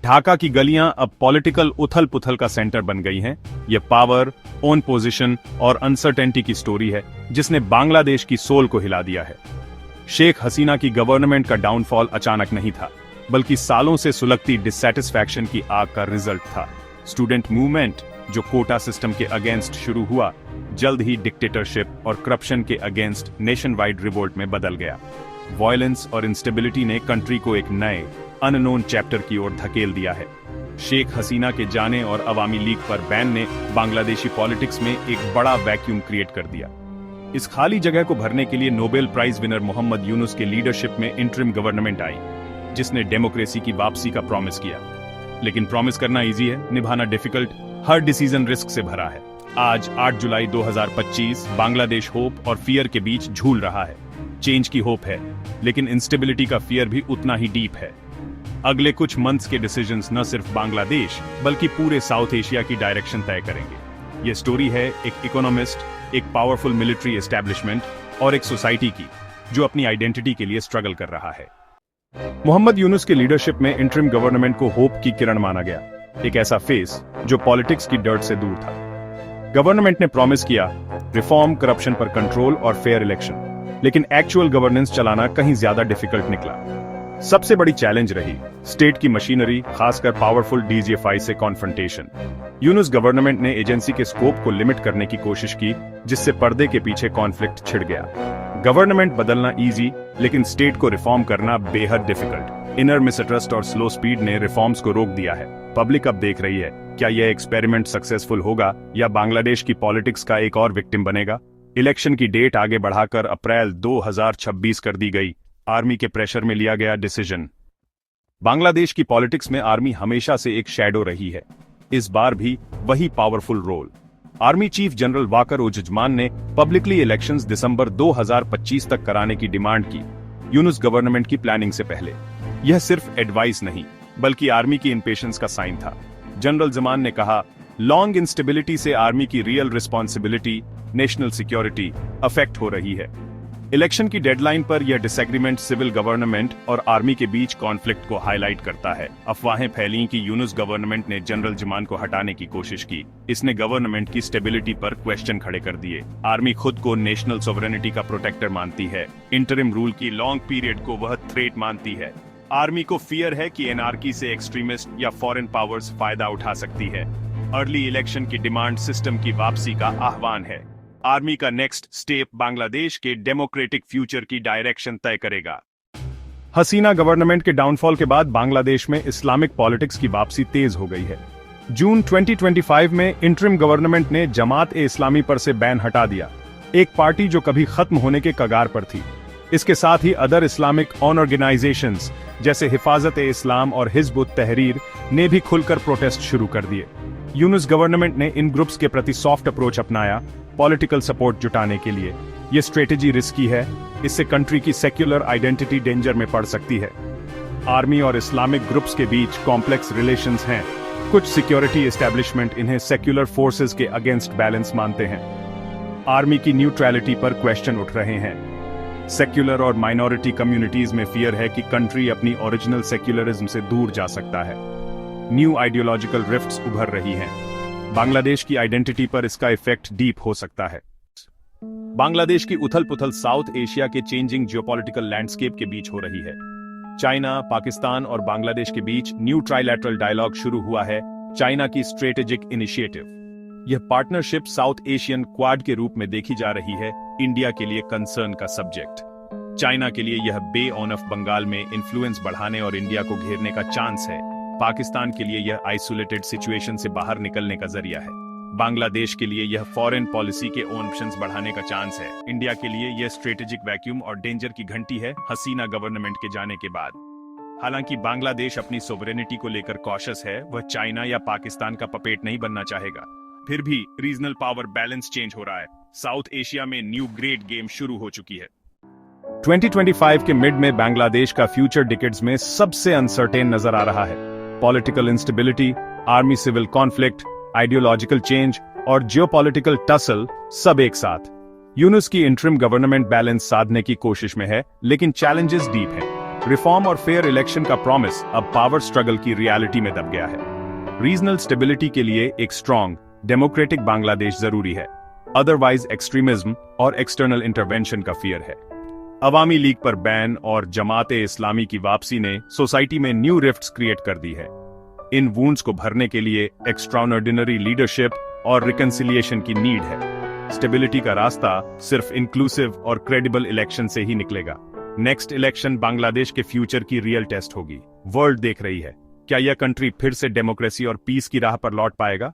ढाका की गलियां अब पॉलिटिकल उथल पुथल का सेंटर बन गई हैं। यह पावर, ओन पोजीशन और अनसर्टेनिटी की स्टोरी है जिसने बांग्लादेश की सोल को हिला दिया है। शेख हसीना की गवर्नमेंट का डाउनफॉल अचानक नहीं था, बल्कि सालों से सुलगती डिससैटिस्फैक्शन की आग का रिजल्ट था। स्टूडेंट मूवमेंट जो कोटा सिस्टम के अगेंस्ट शुरू हुआ, जल्द ही डिक्टेटरशिप और करप्शन के अगेंस्ट नेशन वाइड रिवोल्ट में बदल गया। वायलेंस और इंस्टेबिलिटी ने कंट्री को एक नए अननोन चैप्टर की ओर धकेल दिया है। शेख हसीना के जाने और अवामी लीग पर बैन ने बांग्लादेशी पॉलिटिक्स में एक बड़ा वैक्यूम क्रिएट कर दिया। इस खाली जगह को भरने के लिए Nobel prize winner Mohammad Yunus के लीडरशिप में इंटरिम गवर्नमेंट आई, जिसने डेमोक्रेसी की वापसी का प्रॉमिस किया। लेकिन प्रॉमिस करना इजी है, निभाना डिफिकल्ट। हर डिसीजन रिस्क से भरा है। आज 8 जुलाई 2025 बांग्लादेश होप और फियर के बीच झूल रहा है। चेंज की होप है, लेकिन इंस्टेबिलिटी का फियर भी उतना ही डीप है। अगले कुछ मंथ्स के डिसीजंस न सिर्फ बांग्लादेश बल्कि पूरे साउथ एशिया की डायरेक्शन तय करेंगे। यह स्टोरी है एक इकोनॉमिस्ट, एक पावरफुल मिलिट्री एस्टैब्लिशमेंट और एक सोसाइटी की जो अपनी आइडेंटिटी के लिए स्ट्रगल कर रहा है। मोहम्मद यूनुस के लीडरशिप में इंटरिम गवर्नमेंट को होप की किरण माना गया, एक ऐसा फेस जो पॉलिटिक्स की डर्ट से दूर था। गवर्नमेंट ने प्रॉमिस किया रिफॉर्म, करप्शन पर कंट्रोल और फेयर इलेक्शन, लेकिन एक्चुअल गवर्नेंस चलाना कहीं ज्यादा डिफिकल्ट निकला। सबसे बड़ी चैलेंज रही स्टेट की मशीनरी, खासकर पावरफुल डीजीएफआई से कॉन्फ्रंटेशन। यूनुस गवर्नमेंट ने एजेंसी के स्कोप को लिमिट करने की कोशिश की, जिससे पर्दे के पीछे कॉन्फ्लिक्ट छिड़ गया। गवर्नमेंट बदलना इजी, लेकिन स्टेट को रिफॉर्म करना बेहद डिफिकल्ट। इनर मिसट्रस्ट और स्लो स्पीड ने रिफॉर्म्स को रोक दिया है। पब्लिक अब देख रही है, क्या यह एक्सपेरिमेंट सक्सेसफुल होगा या बांग्लादेश की पॉलिटिक्स का एक और विक्टिम बनेगा। इलेक्शन की डेट आगे बढ़ाकर अप्रैल 2026 कर दी गई। आर्मी के प्रेशर में लिया गया डिसीजन। बांग्लादेश की पॉलिटिक्स में आर्मी हमेशा से एक शैडो रही है, इस बार भी वही powerful role. Army chief general Waker Uzzaman ने पब्लिकली इलेक्शंस दिसंबर 2025 तक कराने की डिमांड की, यूनुस गवर्नमेंट की प्लानिंग से पहले। यह सिर्फ एडवाइस नहीं, बल्कि आर्मी की इम्पेशंस का साइन था। जनरल जमान ने कहा, लॉन्ग इंस्टेबिलिटी से आर्मी की real responsibility, national security affect हो रही है। इलेक्शन की डेडलाइन पर यह डिसएग्रीमेंट सिविल गवर्नमेंट और आर्मी के बीच कॉन्फ्लिक्ट को हाईलाइट करता है। अफवाहें फैली कि यूनुस गवर्नमेंट ने जनरल जमान को हटाने की कोशिश की। इसने गवर्नमेंट की स्टेबिलिटी पर क्वेश्चन खड़े कर दिए। आर्मी खुद को नेशनल सॉवरेनिटी का प्रोटेक्टर मानती है, इंटरिम रूल की लॉन्ग पीरियड को वह थ्रेट मानती है। आर्मी को फियर है कि एनआरकी से एक्सट्रीमिस्ट या फॉरेन पावर्स फायदा उठा सकती है। अर्ली इलेक्शन की डिमांड सिस्टम की वापसी का आह्वान है। आर्मी का नेक्स्ट स्टेप बांग्लादेश के डेमोक्रेटिक फ्यूचर की डायरेक्शन तय करेगा। हसीना गवर्नमेंट के डाउनफॉल के बाद बांग्लादेश में इस्लामिक पॉलिटिक्स की वापसी तेज हो गई है। जून 2025 में इंटरिम गवर्नमेंट ने जमात-ए-इस्लामी पर से बैन हटा दिया, एक पार्टी जो कभी खत्म होने के कगार पर थी। इसके साथ ही अदर इस्लामिक ऑर्गेनाइजेशंस जैसे हिफाजत-ए-इस्लाम और हिज़्ब-उत-तहरीर ने भी खुलकर प्रोटेस्ट शुरू कर दिए। यूनुस गवर्नमेंट ने इन ग्रुप्स के प्रति सॉफ्ट अप्रोच अपनाया, पॉलिटिकल सपोर्ट जुटाने के लिए। यह स्ट्रेटेजी रिस्की है, इससे कंट्री की सेक्युलर आइडेंटिटी डेंजर में पड़ सकती है। आर्मी और इस्लामिक ग्रुप्स के बीच कॉम्प्लेक्स रिलेशंस हैं। कुछ सिक्योरिटी एस्टेब्लिशमेंट इन्हें सेक्युलर फोर्सेस के अगेंस्ट बैलेंस मानते हैं। आर्मी की न्यूट्रलिटी पर क्वेश्चन उठ रहे हैं। सेक्युलर और माइनॉरिटी कम्युनिटीज में फियर है कि कंट्री अपनी ओरिजिनल सेक्युलरिज्म से दूर जा सकता है। न्यू आइडियोलॉजिकल रिफ्ट्स उभर रही हैं। बांग्लादेश की आइडेंटिटी पर इसका इफेक्ट डीप हो सकता है। बांग्लादेश की उथल-पुथल साउथ एशिया के चेंजिंग जियोपॉलिटिकल लैंडस्केप के बीच हो रही है। चाइना, पाकिस्तान और बांग्लादेश के बीच न्यू ट्राइलैटरल डायलॉग शुरू हुआ है, चाइना की स्ट्रेटेजिक इनिशिएटिव। यह पार्टनरशिप साउथ एशियन क्वाड के रूप में देखी जा रही है, इंडिया के लिए कंसर्न का सब्जेक्ट। चाइना के लिए यह बे ऑफ बंगाल में इन्फ्लुएंस बढ़ाने और इंडिया को घेरने का चांस है। पाकिस्तान के लिए यह आइसोलेटेड सिचुएशन से बाहर निकलने का जरिया है। बांग्लादेश के लिए यह फॉरेन पॉलिसी के ऑप्शंस बढ़ाने का चांस है। इंडिया के लिए यह स्ट्रेटेजिक वैक्यूम और डेंजर की घंटी है हसीना गवर्नमेंट के जाने के बाद। हालांकि बांग्लादेश अपनी सोवरेनिटी को लेकर कॉशियस है, वह चाइना या पाकिस्तान का पपेट नहीं बनना चाहेगा। फिर भी रीजनल पावर बैलेंस चेंज हो रहा है। साउथ एशिया में न्यू ग्रेट गेम शुरू हो चुकी है। 2025 के मिड में बांग्लादेश का फ्यूचर डिकेड्स में सबसे अनसर्टेन नजर आ रहा है। Political instability, army civil conflict, ideological change और जियोपॉलिटिकल टसल सब एक साथ। यूनुस की इंटरिम गवर्नमेंट बैलेंस साधने की कोशिश में है, लेकिन चैलेंजेस डीप हैं। रिफॉर्म और फेयर इलेक्शन का प्रॉमिस अब पावर स्ट्रगल की रियलिटी में दब गया है। रीजनल स्टेबिलिटी के लिए एक स्ट्रॉन्ग डेमोक्रेटिक बांग्लादेश जरूरी है, अदरवाइज एक्सट्रीमिज्म और एक्सटर्नल इंटरवेंशन का फियर है। अवामी लीग पर बैन और जमाते इस्लामी की वापसी ने सोसाइटी में न्यू रिफ्ट्स क्रिएट कर दी है। इन वूंड्स को भरने के लिए एक्स्ट्राऑर्डिनरी लीडरशिप और रिकंसिलिएशन की नीड है। स्टेबिलिटी का रास्ता सिर्फ इंक्लूसिव और क्रेडिबल इलेक्शन से ही निकलेगा। नेक्स्ट इलेक्शन बांग्लादेश के फ्यूचर की रियल टेस्ट होगी। वर्ल्ड देख रही है, क्या यह कंट्री फिर से डेमोक्रेसी और पीस की राह पर लौट पाएगा?